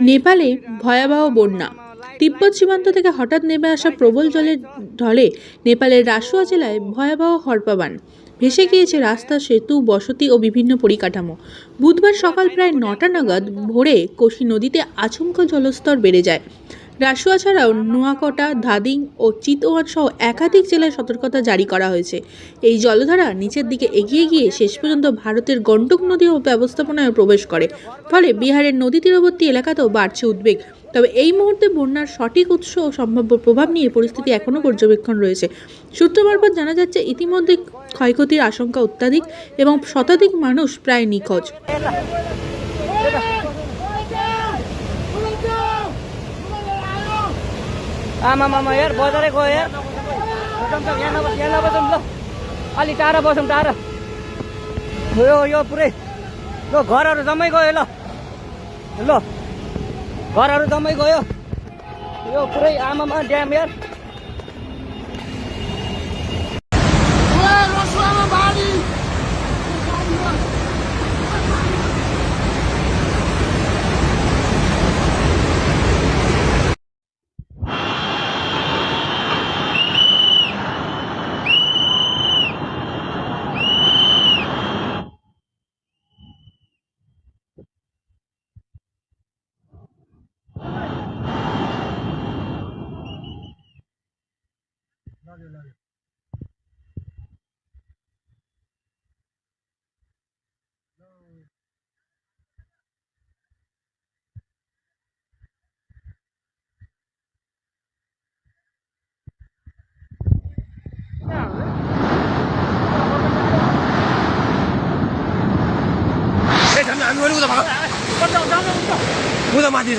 নেপালে ভয়াবহ বন্যা। তিব্বত সীমান্ত থেকে হঠাৎ নেমে আসা প্রবল জলের ঢলে নেপালের রাসুয়া জেলায় ভয়াবহ হরপাবান। ভেসে গিয়েছে রাস্তা, সেতু, বসতি ও বিভিন্ন পরিকাঠামো। বুধবার সকাল প্রায় ৯টা নাগাদ ভোরে কোশি নদীতে আচমকা জলস্তর বেড়ে যায়। রাসুয়া ছাড়াও নোয়াকোটা, ধাদিং ও চিতওয়ান সহ একাধিক জেলায় সতর্কতা জারি করা হয়েছে। এই জলধারা নিচের দিকে এগিয়ে গিয়ে শেষ পর্যন্ত ভারতের গণ্ডক নদী ও ব্যবস্থাপনায় প্রবেশ করে। ফলে বিহারের নদী তীরবর্তী এলাকাতেও বাড়ছে উদ্বেগ। তবে এই মুহূর্তে বন্যার সঠিক উৎস ও সম্ভাব্য প্রভাব নিয়ে পরিস্থিতি এখনও পর্যবেক্ষণ রয়েছে। সূত্র মারফত জানা যাচ্ছে, ইতিমধ্যে ক্ষয়ক্ষতির আশঙ্কা অত্যাধিক এবং শতাধিক মানুষ প্রায় নিখোঁজ। आमा यार बजारै गयो यार यहाँ नबसौँ ल अलि टाढा बसौँ टाढा यो पुरै ल घरहरू जम्मै गयो ल घरहरू जम्मै गयो यो पुरै आमामा ड्याम यार 우다 마디